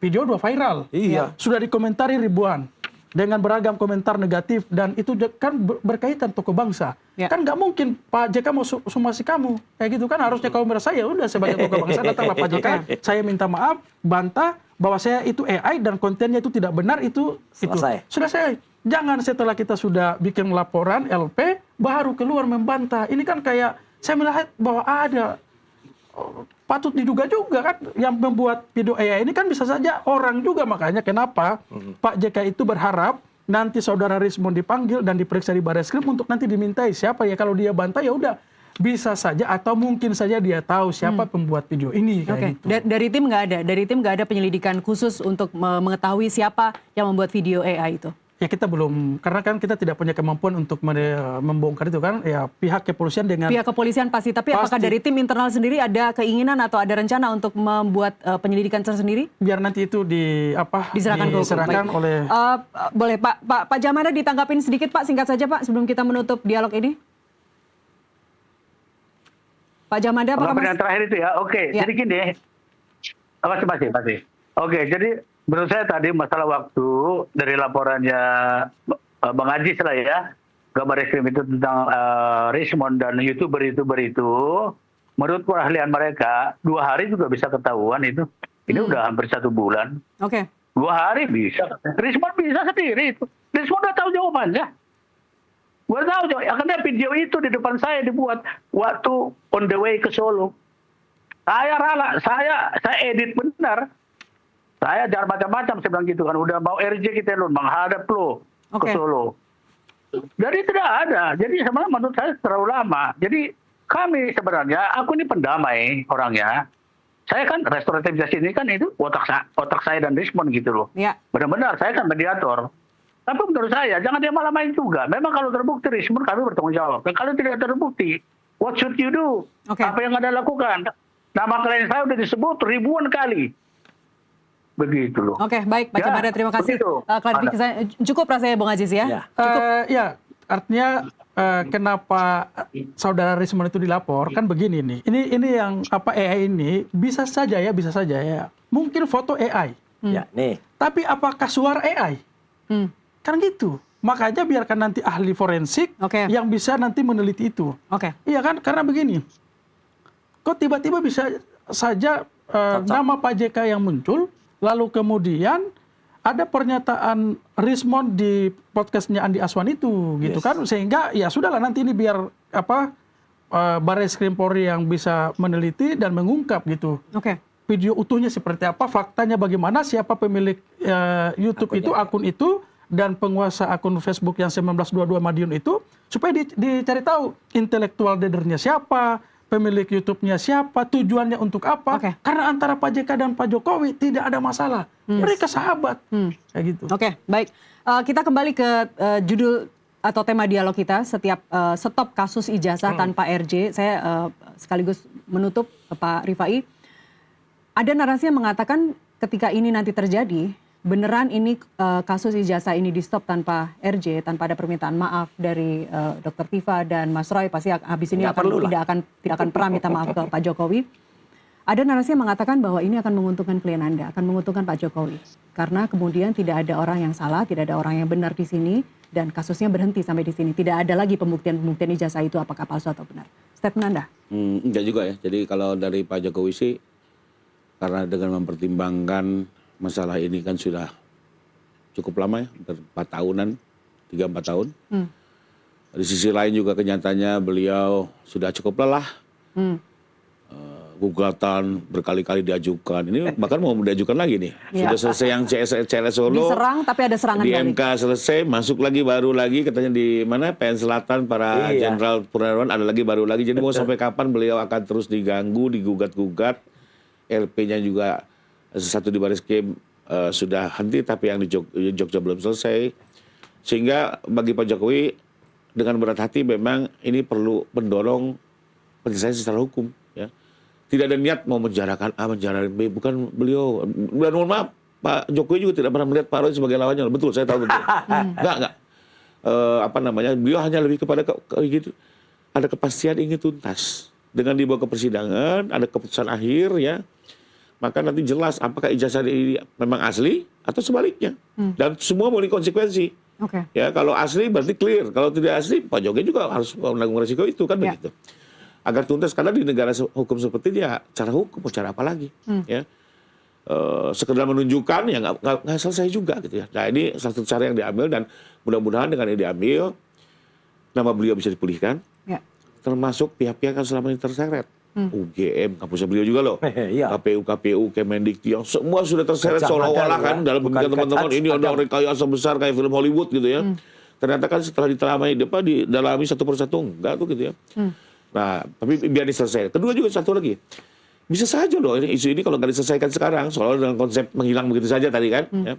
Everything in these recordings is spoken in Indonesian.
video udah viral. Iya. Sudah dikomentari ribuan dengan beragam komentar negatif dan itu kan berkaitan tokoh bangsa. Kan nggak mungkin Pak JK mau somasi kamu kayak gitu kan, harusnya kamu merasa ya udah sebagai tokoh bangsa datanglah Pak JK, saya minta maaf, bantah bahwa saya itu AI dan kontennya itu tidak benar, itu selesai. Jangan setelah kita sudah bikin laporan LP baru keluar membantah. Ini kan kayak saya melihat bahwa ada patut diduga juga kan yang membuat video AI ini kan bisa saja orang juga, makanya kenapa Pak JK itu berharap nanti saudara Rismond dipanggil dan diperiksa di Barreskrim untuk nanti dimintai siapa ya, kalau dia bantah ya udah bisa saja atau mungkin saja dia tahu siapa pembuat video ini kayak gitu. Dari tim nggak ada penyelidikan khusus untuk mengetahui siapa yang membuat video AI itu. Ya kita belum, karena kan kita tidak punya kemampuan untuk membongkar itu kan, ya pihak kepolisian dengan... Pihak kepolisian pasti, tapi apakah dari tim internal sendiri ada keinginan atau ada rencana untuk membuat penyelidikan tersendiri? Biar nanti itu diserahkan oleh... Boleh Pak Jamada ditanggapin sedikit Pak, singkat saja Pak, sebelum kita menutup dialog ini. Pak Jamada, apakah Mas? Yang terakhir itu ya, oke. Jadi gini, masih. Oke, jadi... Menurut saya tadi masalah waktu dari laporannya Bang Ajis lah ya, Barreskrim itu tentang Rismond dan YouTuber itu, menurut keahlian mereka 2 hari juga bisa ketahuan itu. Ini udah hampir 1 bulan. 2 hari bisa. Rismond bisa sendiri itu. Rismond udah tahu jawabannya. Gue tahu jawabannya. Karena video itu di depan saya dibuat waktu on the way ke Solo. Saya edit benar. Saya jangan macam-macam, saya bilang gitu kan. Udah mau RJ kita lo menghadap lo ke Solo. Jadi tidak ada. Jadi sebenarnya menurut saya terlalu lama. Jadi kami sebenarnya, aku ini pendamai orangnya. Saya kan restoratif justice ini kan itu otak saya dan Rismond gitu loh. Benar-benar saya kan mediator. Tapi menurut saya jangan dia malah main juga. Memang kalau terbukti Rismond kami bertanggung jawab. Dan kalau tidak terbukti, what should you do? Apa yang Anda lakukan? Nama klien saya sudah disebut ribuan kali. Begitu loh. Baik Pak Jamada, terima kasih. Klarifikasi cukup rasanya Bung Aziz ya? Cukup. Ya, artinya kenapa saudara Rismond itu dilapor kan begini nih. Ini yang AI ini bisa saja ya. Mungkin foto AI. Ya, nih. Tapi apakah suara AI? Kan gitu. Makanya biarkan nanti ahli forensik yang bisa nanti meneliti itu. Iya kan? Karena begini. Kok tiba-tiba bisa saja nama Pak JK yang muncul, lalu kemudian ada pernyataan Rismond di podcastnya Andi Aswan itu, gitu kan? Sehingga ya sudahlah nanti ini biar Barreskrim Polri yang bisa meneliti dan mengungkap gitu. Video utuhnya seperti apa, faktanya bagaimana, siapa pemilik YouTube itu, akun itu, dan penguasa akun Facebook yang 1922 Madiun itu, supaya dicari tahu intelektual leadernya siapa, pemilik YouTube-nya siapa, tujuannya untuk apa. Karena antara Pak JK dan Pak Jokowi tidak ada masalah. Mereka sahabat. Kayak gitu. Baik. Kita kembali ke judul atau tema dialog kita, setiap stop kasus ijazah tanpa RJ. Saya sekaligus menutup Pak Rifai. Ada narasi yang mengatakan ketika ini nanti terjadi, beneran ini kasus ijazah ini di stop tanpa RJ, tanpa ada permintaan maaf dari Dr. Tifa dan Mas Roy, pasti habis ini tidak akan pernah minta maaf ke Pak Jokowi. Ada narasi yang mengatakan bahwa ini akan menguntungkan klien Anda, akan menguntungkan Pak Jokowi. Karena kemudian tidak ada orang yang salah, tidak ada orang yang benar di sini, dan kasusnya berhenti sampai di sini. Tidak ada lagi pembuktian ijazah itu apakah palsu atau benar. Statement Anda? Enggak juga ya. Jadi kalau dari Pak Jokowi sih, karena dengan mempertimbangkan masalah ini kan sudah cukup lama ya, 4 tahunan, 3-4 tahun. Di sisi lain juga kenyataannya beliau sudah cukup lelah. Gugatan berkali-kali diajukan. Ini bahkan mau diajukan lagi nih. Sudah selesai yang CLS Solo. Diserang tapi ada serangan di MK selesai, masuk lagi baru lagi katanya di mana PN Selatan para Jenderal Purnawirawan ada lagi baru lagi. Jadi mau sampai kapan beliau akan terus diganggu, digugat-gugat. LP-nya juga satu di Barreskrim sudah henti, tapi yang di Jogja belum selesai. Sehingga bagi Pak Jokowi dengan berat hati memang ini perlu mendorong penyelesaian secara hukum. Ya. Tidak ada niat mau menjarakan A, menjarakan B. Bukan beliau. Dan mohon maaf, Pak Jokowi juga tidak pernah melihat Pak Roy sebagai lawannya. Betul, saya tahu betul. Enggak. Beliau hanya lebih kepada gitu. Ada kepastian ingin tuntas. Dengan dibawa ke persidangan, ada keputusan akhir ya. maka nanti jelas apakah ijazah ini memang asli atau sebaliknya. Dan semua memiliki konsekuensi. Ya, kalau asli berarti clear, kalau tidak asli Pak Jokowi juga harus menanggung resiko itu kan begitu. Agar tuntas, karena di negara hukum seperti ini ya cara hukum, cara apa lagi? Ya. Sekedar menunjukkan ya nggak selesai juga gitu ya. Nah, ini satu cara yang diambil dan mudah-mudahan dengan ini diambil nama beliau bisa dipulihkan. Termasuk pihak-pihak yang selama ini terseret. UGM, kampusnya beliau juga loh. KPU, Kemendikti, yang semua sudah terseret seolah-olah kan dalam pemikiran teman-teman ini ada rekayasa besar kayak film Hollywood gitu ya. Ternyata kan setelah didalami satu persatu enggak tuh gitu ya. Nah, tapi biar diselesaikan. Kedua juga satu lagi. Bisa saja loh isu ini kalau nggak diselesaikan sekarang, soalnya dengan konsep menghilang begitu saja tadi kan. Ya.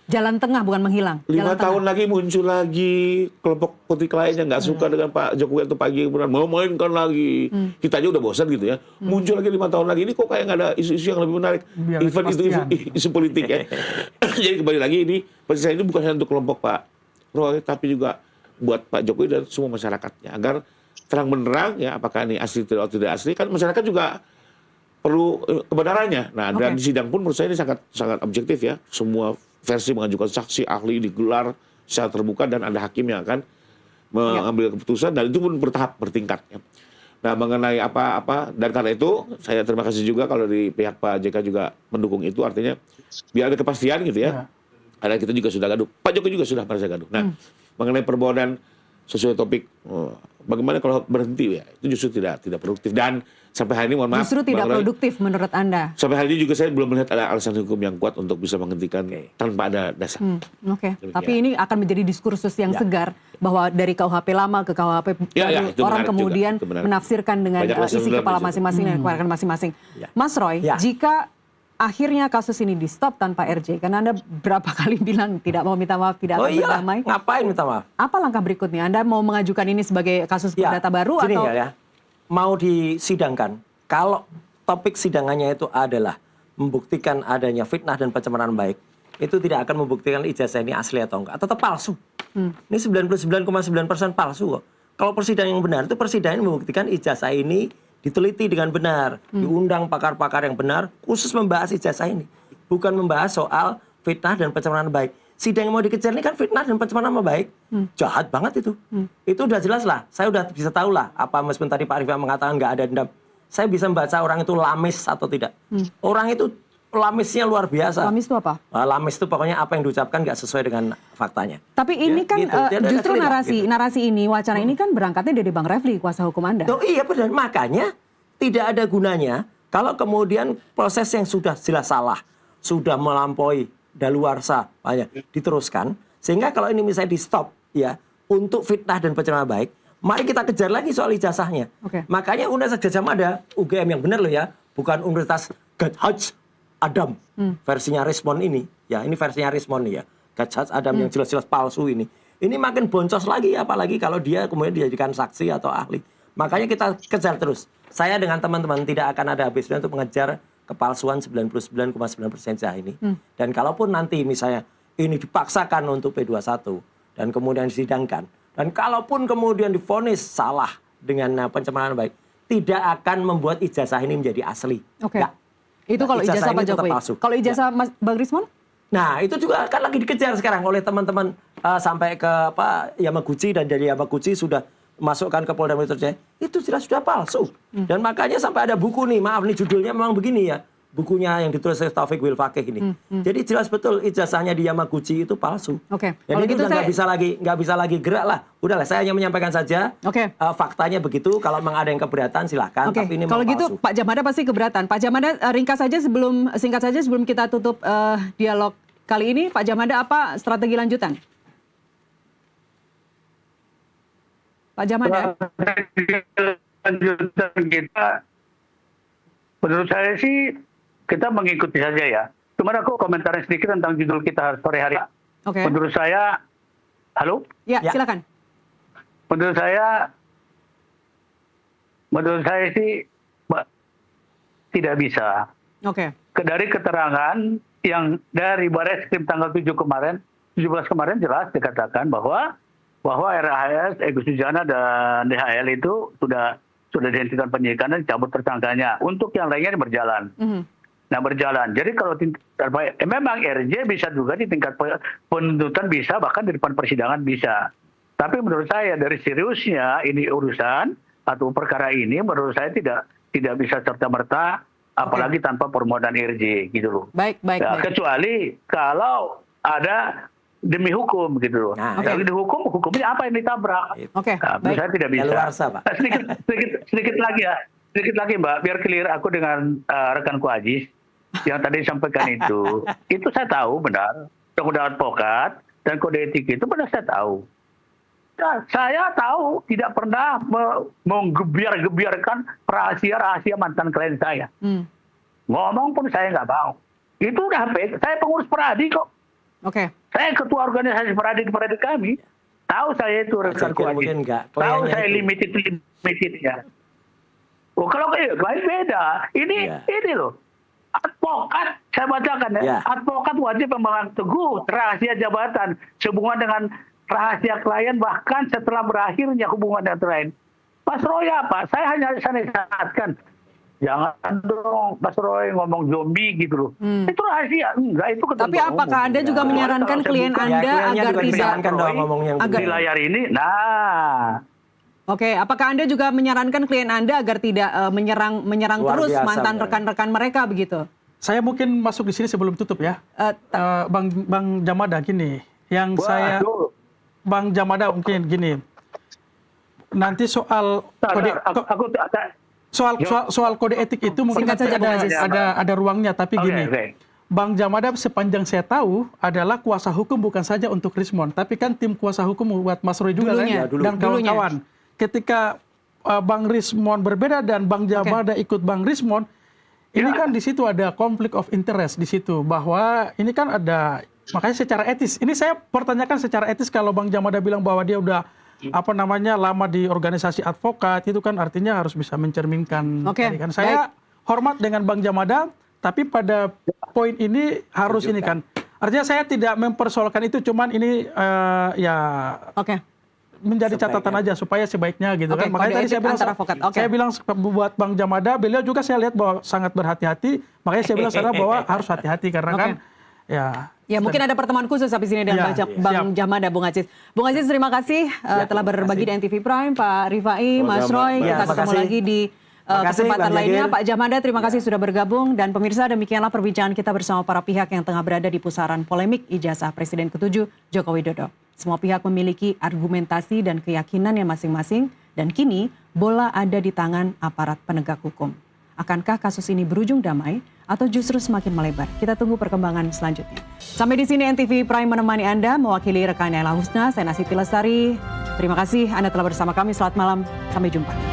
Jalan tengah bukan menghilang. 5 tahun lagi muncul lagi kelompok politik lainnya nggak suka dengan Pak Jokowi atau Pak Gibran, mau mainkan lagi. Kita aja udah bosan gitu ya. Muncul lagi 5 tahun lagi, ini kok kayak nggak ada isu-isu yang lebih menarik. Event itu isu politik ya. Jadi kembali lagi ini pesan ini bukan hanya untuk kelompok Pak Roy, tapi juga buat Pak Jokowi dan semua masyarakatnya agar terang benderang ya apakah ini asli atau tidak asli, kan masyarakat juga perlu kebenarannya. Nah, dan di sidang pun menurut saya ini sangat objektif ya. Semua versi mengajukan saksi ahli digelar secara terbuka dan ada hakim yang akan mengambil keputusan dan itu pun bertahap bertingkat ya. Nah, mengenai apa-apa dan karena itu saya terima kasih juga kalau di pihak Pak JK juga mendukung itu, artinya biar ada kepastian gitu ya. Karena kita juga sudah gaduh, Pak Jokowi juga sudah merasa gaduh. Nah, mengenai perbuatan sesuai topik, bagaimana kalau berhenti ya? Itu justru tidak produktif dan sampai hari ini mohon maaf. Justru tidak produktif menurut Anda? Sampai hari ini juga saya belum melihat ada alasan hukum yang kuat untuk bisa menghentikan tanpa ada dasar. Tapi ini akan menjadi diskursus yang segar bahwa dari KUHP lama ke KUHP baru orang kemudian menafsirkan dengan isi kepala masing-masing dan keluarkan masing-masing. Mas Roy, jika akhirnya kasus ini di stop tanpa RJ, karena Anda berapa kali bilang tidak mau minta maaf, tidak akan berdamai. Ngapain minta maaf? Apa langkah berikutnya? Anda mau mengajukan ini sebagai kasus perdata baru atau? Mau disidangkan, kalau topik sidangannya itu adalah membuktikan adanya fitnah dan pencemaran baik, itu tidak akan membuktikan ijazah ini asli atau enggak, tetap palsu. Ini 99,9% palsu kok. Kalau persidangan yang benar, itu persidangan yang membuktikan ijazah ini diteliti dengan benar, diundang pakar-pakar yang benar, khusus membahas ijazah ini. Bukan membahas soal fitnah dan pencemaran baik. Sidang yang mau dikejar ini kan fitnah dan pencemaran nama baik. Jahat banget itu. Itu udah jelas lah. Saya udah bisa tahu lah apa meskipun tadi Pak Rifai mengatakan nggak ada dendam. Saya bisa membaca orang itu lamis atau tidak. Orang itu lamisnya luar biasa. Lamis itu apa? Lamis itu pokoknya apa yang diucapkan nggak sesuai dengan faktanya. Tapi ini kan gitu. justru narasi ini, wacana ini kan berangkatnya dari Bang Refli, kuasa hukum Anda. Iya benar. Makanya tidak ada gunanya kalau kemudian proses yang sudah jelas salah, sudah melampaui daluarsa banyak diteruskan, sehingga kalau ini misalnya di stop ya untuk fitnah dan pencemaran baik, mari kita kejar lagi soal ijazahnya. Makanya Universitas Gadjah Mada UGM yang benar loh ya, bukan Universitas Gadjah Adam versinya Rismon ini ya, ini versinya Rismon nih ya, Gadjah Adam yang jelas-jelas palsu ini makin boncos lagi, apalagi kalau dia kemudian dijadikan saksi atau ahli. Makanya kita kejar terus. Saya dengan teman-teman tidak akan ada habisnya untuk mengejar kepalsuan 99,9% ijazah ini. Dan kalaupun nanti misalnya ini dipaksakan untuk P21 dan kemudian disidangkan, dan kalaupun kemudian divonis salah dengan pencemaran baik, tidak akan membuat ijazah ini menjadi asli. Itu kalau ijazah Pak Jokowi. Kalau ijazah Bang Rismon? Nah, itu juga akan lagi dikejar sekarang oleh teman-teman sampai ke Yamaguchi, dan dari Yamaguchi sudah masukkan ke Polda Metro Jaya, itu jelas sudah palsu. Dan makanya sampai ada buku nih, maaf nih judulnya memang begini ya, bukunya yang ditulis oleh Taufik Wilfakih ini. Jadi jelas betul ijazahnya di Yamaguchi itu palsu. Dan itu gitu udah nggak bisa lagi gerak lah. Udahlah, saya hanya menyampaikan saja faktanya begitu. Kalau memang ada yang keberatan silahkan. Tapi ini kalau gitu palsu. Pak Jamada pasti keberatan. Pak Jamada, singkat saja sebelum kita tutup dialog kali ini, Pak Jamada, apa strategi lanjutan? Pak Jamada. Lanjutan kita, menurut saya sih kita mengikuti saja ya. Cuma aku komentarin sedikit tentang judul kita sore hari. Menurut saya, halo? Ya, silakan. Menurut saya sih tidak bisa. Dari keterangan yang dari Barreskrim tanggal 17 kemarin jelas dikatakan bahwa RAHS, Egy Sujana dan DHL itu sudah dihentikan penyidikan dan cabut tersangkanya. Untuk yang lainnya berjalan. Nah berjalan. Jadi kalau memang RJ bisa juga di tingkat penuntutan bisa, bahkan di depan persidangan bisa. Tapi menurut saya dari seriusnya ini urusan atau perkara ini, menurut saya tidak bisa serta-merta, apalagi tanpa permohonan RJ gitu loh. Baik. Kecuali kalau ada demi hukum gitu loh. Kalau dihukum, hukumnya apa yang ditabrak? Oke. Menurut saya tidak bisa. Daluarsa, Pak. Sedikit lagi ya. Sedikit lagi Mbak, biar clear aku dengan rekanku Aziz yang tadi disampaikan itu saya tahu benar. Undang-undang advokat dan kode etik itu benar saya tahu. Nah, saya tahu tidak pernah menggebiar-gebiarkan rahasia-rahasia mantan klien saya. Ngomong pun saya nggak mau. Itu udah saya pengurus Peradi kok. Oke. Saya ketua organisasi Peradi kami. Tahu saya itu rekanku Aziz. Tahu saya limitednya. Oh, kalau lain beda. Ini loh. Advokat, saya bacakan ya. Advokat wajib memegang teguh rahasia jabatan sehubungan dengan rahasia klien bahkan setelah berakhirnya hubungan dengan klien. Mas Roy apa? Saya hanya ingatkan. Jangan dong Mas Roy ngomong zombie gitu loh. Itu rahasia. Enggak, itu ketentuan. Tapi apakah Anda juga menyarankan klien Anda agar tidak di layar ini? Nah. Oke, apakah Anda juga menyarankan klien Anda agar tidak menyerang terus mantan rekan-rekan mereka begitu? Saya mungkin masuk di sini sebelum tutup ya. Bang Jamada gini, Bang Jamada mungkin gini. Nanti soal kode etik itu mungkin ada ruangnya, tapi gini. Bang Jamada sepanjang saya tahu adalah kuasa hukum bukan saja untuk Rismond, tapi kan tim kuasa hukum buat Mas Roy juga dan kawan-kawan. Ketika Bang Rismond berbeda dan Bang Jamada ikut Bang Rismond, ini kan di situ ada konflik of interest di situ, bahwa ini kan ada, makanya secara etis. Ini saya pertanyakan secara etis, kalau Bang Jamada bilang bahwa dia udah lama di organisasi advokat, itu kan artinya harus bisa mencerminkan. Kan saya hormat dengan Bang Jamada, tapi pada poin ini harus ini kan. Artinya saya tidak mempersoalkan itu, cuman ini menjadi catatan aja supaya sebaiknya gitu kan. Makanya tadi saya bilang buat Bang Jamada, beliau juga saya lihat bahwa sangat berhati-hati. Makanya saya bilang bahwa harus hati-hati karena kan ya mungkin ada pertemuan khusus habis ini dengan Bang Jamada, Bung Aziz. Bung Aziz, terima kasih telah berbagi di NTV Prime. Pak Rifai, Mas Roy, kita ketemu lagi di kesempatan lainnya. Pak Jamada, terima kasih sudah bergabung. Dan pemirsa, demikianlah perbincangan kita bersama para pihak yang tengah berada di pusaran polemik ijazah Presiden ke-7 Joko Widodo. Semua pihak memiliki argumentasi dan keyakinannya masing-masing, dan kini bola ada di tangan aparat penegak hukum. Akankah kasus ini berujung damai atau justru semakin melebar? Kita tunggu perkembangan selanjutnya. Sampai di sini NTV Prime menemani Anda, mewakili rekan Ella Husna, saya Nasiti Lestari. Terima kasih Anda telah bersama kami, selamat malam, sampai jumpa.